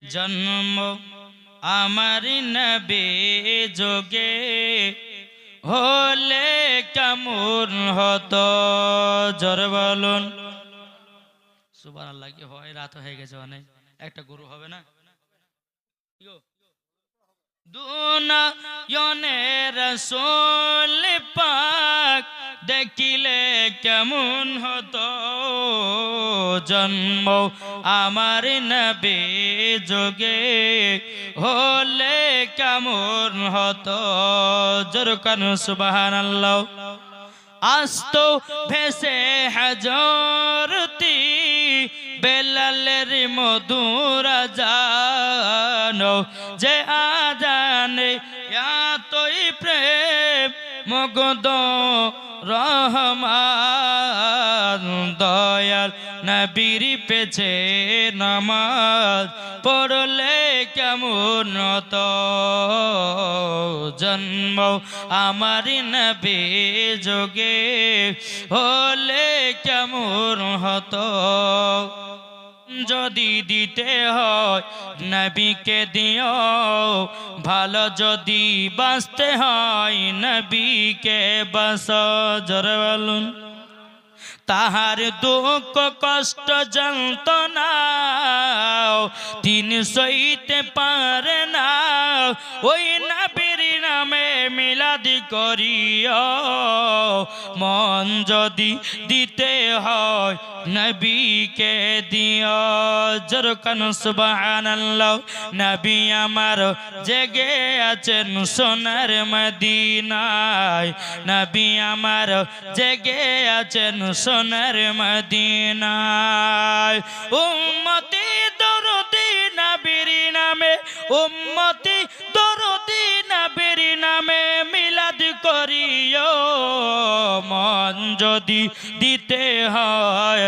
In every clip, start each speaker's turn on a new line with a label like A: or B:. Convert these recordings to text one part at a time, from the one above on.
A: জন্ম আমার নবী যোগে হলে কেমন হতো জোরে বলুন সুবহানাল্লাহ। কি হয়, রাত হয়ে গেছে, অনেক একটা গরু হবে না দুনয়নে রাসূল পাক দেখিলে কেমন হতো জন্ম আমার নবী যোগে হলে কেমন হতো জোরে কান সুবহানাল্লাহ। আস্ত ভেসে হাজরতি বেলালের মধুর আজান যে আজানে এতই প্রেম মগদ রহমান দয়াল নবীর পেছে নামাজ পড়লে কেমন হতো জন্ম আমার নবী যোগে হলে কেমন হতো যদি দিতে হয় নবীকে দিও ভালো যদি বাঁচতে হয় নবীকে বাঁচো জোরে বলুন। তাহার দুঃখ কষ্ট যন্ত্রণা তিনি সইতে পারে না ওই নবীর নামে মিলাদ করিও মন যদি দিতে হয় নবীকে দিও জোরে কান সুবহানাল্লাহ। নবী আমার জেগে আছেন সোনার মদিনায় নবী আমার জেগে আছেন সোনার মদিনায় উম্মতি দরদি নবীর নামে উম্মতি দরদি নবীর নামে মিলাদ করিও মন যদি দিতে হয়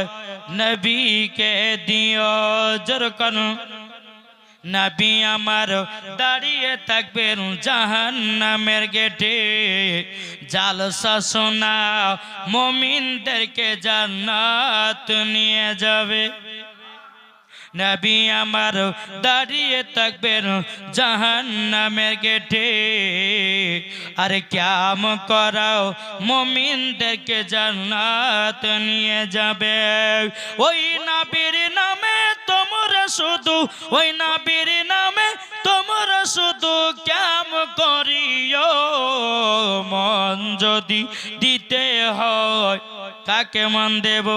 A: নবীকে দিও জোরে কান। নবী আমার দাঁড়িয়ে থাকবেন জাহান্নামের গেটে জালসা শোনা মুমিনদেরকে জান্নাত নিয়ে যাবে। নবী আমার দাঁড়িয়ে থাকবেন জাহান্নামের গেটে আর কিয়াম করাও মুমিনদেরকে জান্নাত নিয়ে যাবে। ওই নবীর নামে তোমরা শুধু ওই নবীর নামে তোমরা শুধু কিয়াম করিও মন যদি দিতে হয় কাকে মন দেব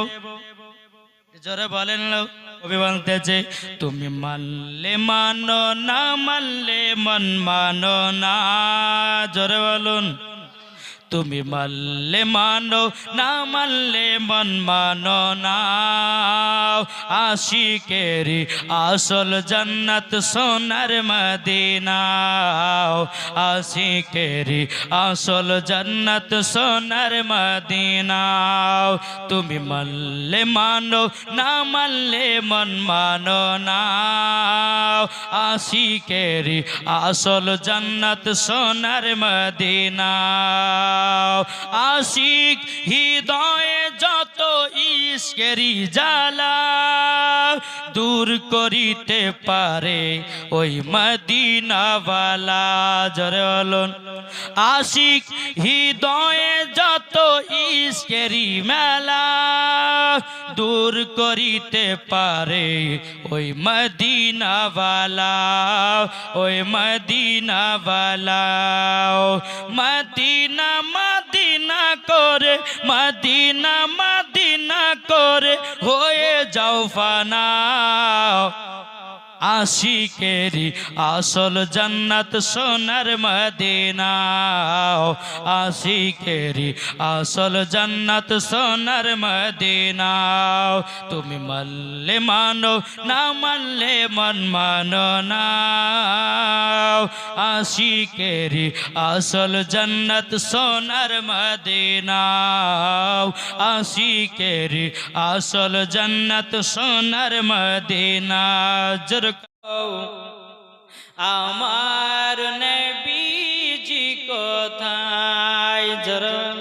A: জোরে বলেন লোক। কবি বলতেছে তুমি মানলে মানো না মানলে মন মানো না জোরে বলুন। তুমি মানলে মানো না মানলে মন মানো না আশিকেরি আসল জান্নাত সোনার মদিনা আশিকেরি আসল জান্নাত সোনার মদিনা। তুমি মানলে মানো না মানলে মন মানো না আশিকেরি আসল জান্নাত সোনার মদিনা। আশিক হৃদয়ে যত ইশকেরি জ্বালা দূর করিতে পারে ওই মদিনাওয়ালা জোরে বলুন। আশিক হৃদয়ে যত ইশকেরি মেলা দূর করিতে পারে ওই মদিনাওয়ালা ওই মদিনাওয়ালা। মদিনা মদিনা করে মদিনা মদিনা করে হয়ে যাও ফানা আশিকেরি আসল জান্নাত সোনার মদিনা আশিকেরি আসল জান্নাত সোনার মদিনা। তুমি মানলে মানো না মানলে মন মানো না আশিকেরি আসল জান্নাত সোনার মদিনা আশিকেরি আসল জান্নাত সোনার মদিনা। আমার নবীজি কোথায় জরুর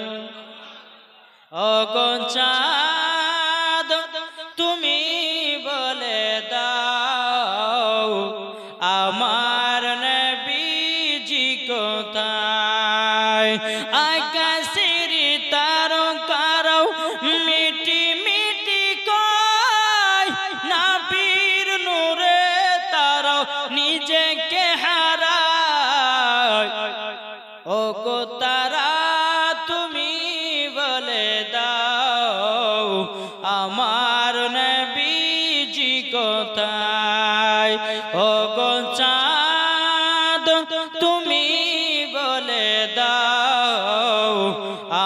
A: ওগো চাঁদ তুমি বলে দাও আকাশের তারকারাও মিটি মিটি কয় নবীর নূরে তারাও নিজেকে হারায় ও গো তারা তুমি বলে দাও আমার নবীজি কোথায় ও গো চাঁদ তুমি বলে দাও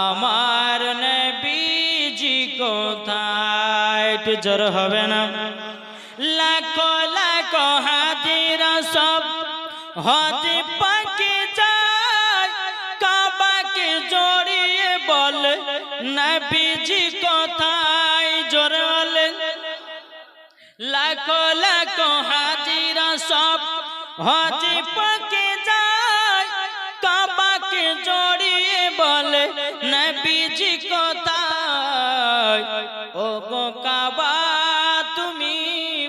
A: আমার নবীজি কোথায় একটু জোর হবে না লাখো লাখো হাজিরা সব হজ পাকে যায় কাবাকে জড়িয়ে বলে নবীজি কোথায় জোরে বলে লাখো লাখো হাজিরা সব হজ পাকে যায় কাবাকে জড়িয়ে বলে নবীজি কোথায় ও গো কাবা তুমি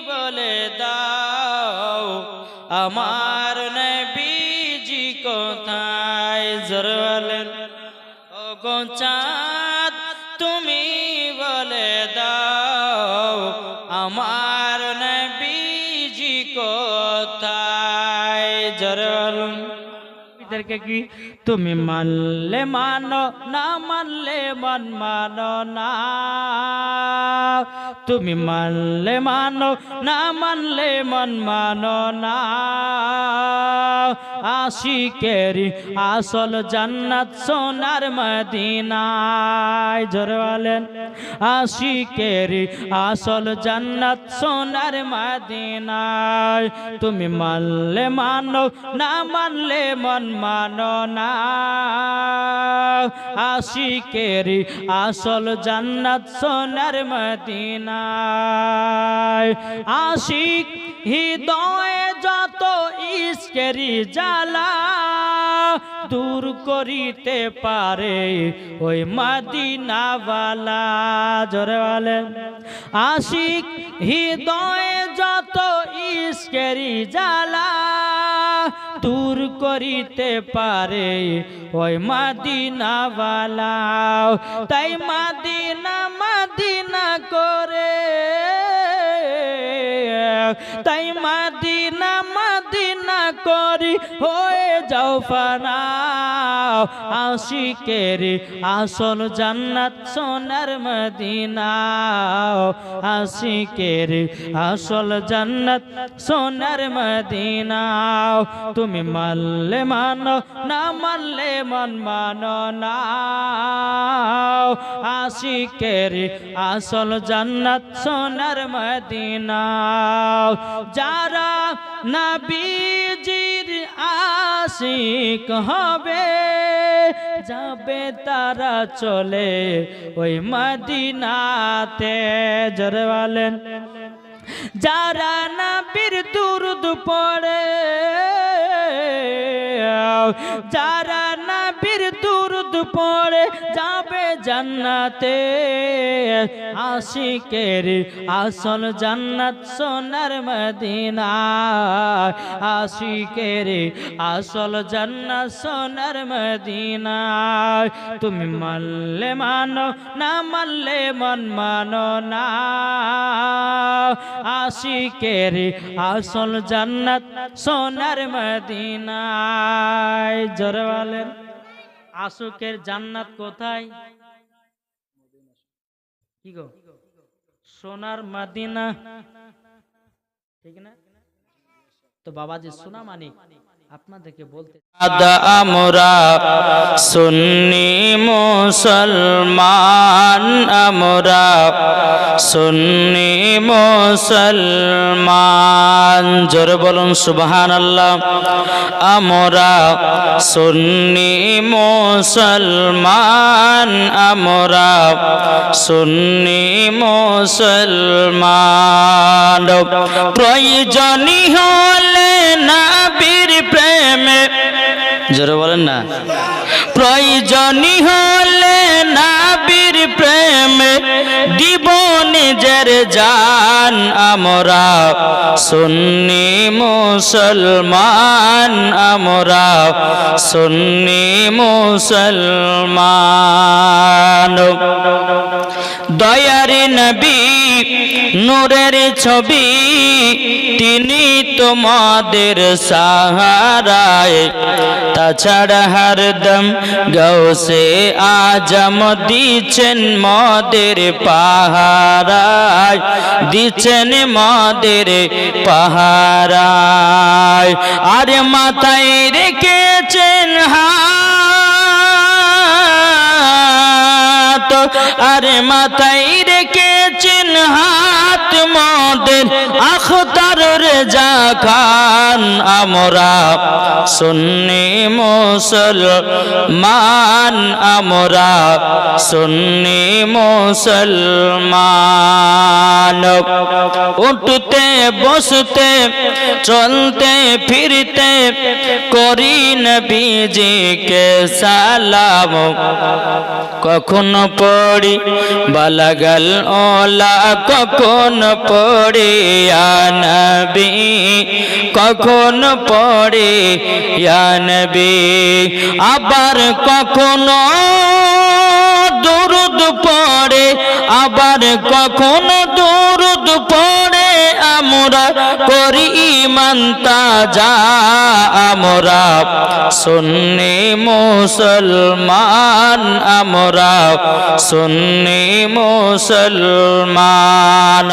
A: বলে দাও আমার নবীজি কোথায় জোরে বলেন ও গো চাঁদ তুমি বলে দাও আমার নবীজি কোথায় জোরে বলুন এদেরকে কি তুমি মানলে মানো না মানলে মন মানো না তুমি মানলে মানো না মানলে মন মানো না আশিকেরি আসল জান্নাত সোনার মদিনায় জোরে বলেন আশিকেরি আসল জান্নাত সোনার মদিনায় তুমি মানলে মানো না মানলে মন মানো না আশিকেরি আসল জান্নাত সোনার মদিনায় আশিক হৃদয়ে যত ইশকেরি জ্বালা দূর করিতে পারে ওই মদিনাওয়ালা জোরে বলেন আশিক হৃদয়ে যত ইশকেরি জ্বালা দূর করিতে পারে ওই মদিনাওয়ালা তাই মদিনা মদিনা করে তাই মদিনা মদিনা করি হয়ে যাও ফানা আশিকের আসল জান্নাত সোনার মদিনা আশিকের আসল জান্নাত সোনার মদিনা তুমি মানলে মানো না মানলে মন মানো না আশিকের আসল জান্নাত সোনার মদিনা যারা নবীজির আশিক হবে যাবে তারা চলে ওই মদিনাতে জোরে বলেন যারা নবীর দুরূদ পড়ে যারা নবীর দুরূদ পড়ে যাবে জান্নাতে আশিকের আসল জান্নাত সোনার মদিনা আশিকের আসল জান্নাত সোনার মদিনা তুমি মানলে মানো না মানলে মন মানো না আশিকের আসল জান্নাত সোনার মদিনায় জোরে বলেন আশিকের জান্নাত কোথায় কি গো সোনার মদিনা ঠিক না তো বাবাজি সোনা মানিক আপনাদেরকে বলতে আমরা সুন্নি মুসলমান আমরা সুন্নি মুসলমান জোরে বলুন সুবহানাল্লাহ আমরা সুন্নি মুসলমান আমরা সুন্নি মুসলমান প্রয়োজনী হলে নবীর প্রেমে জোরে বলেন না প্রয়োজনী হলে নবীর প্রেমে দিব নিজের জান আমরা সুন্নি মুসলমান আমরা সুন্নি মুসলমান দয়ার নবী নূরের ছবি তিনি তোমাদের সাহারায় তাছাড়া হরদম গৌসে আজম দিচ্ছেন মদের পাহারায় দিচ্ছেন মদের পাহারায় আর মাথায় রেখেছেন হাত আরে মাথায় রেখেছেন হাত মদের আখতার রেজা খান আমরা সুন্নি মুসলমান আমরা সুন্নি মুসলমান উঠতে বসতে চলতে ফিরতে করি নবীজিকে সালাম কখনো পড়ি বালাগাল ওলা কখনো পড়ি ইয়া নবী কখনো পড়ি ইয়া নবী আবার কখনো দুরুদ পড়ে আবার কখনো দুরুদ পড়ে আমরা করি ঈমান তাজা আমরা সুন্নি মুসলমান আমরা সুন্নি মুসলমান।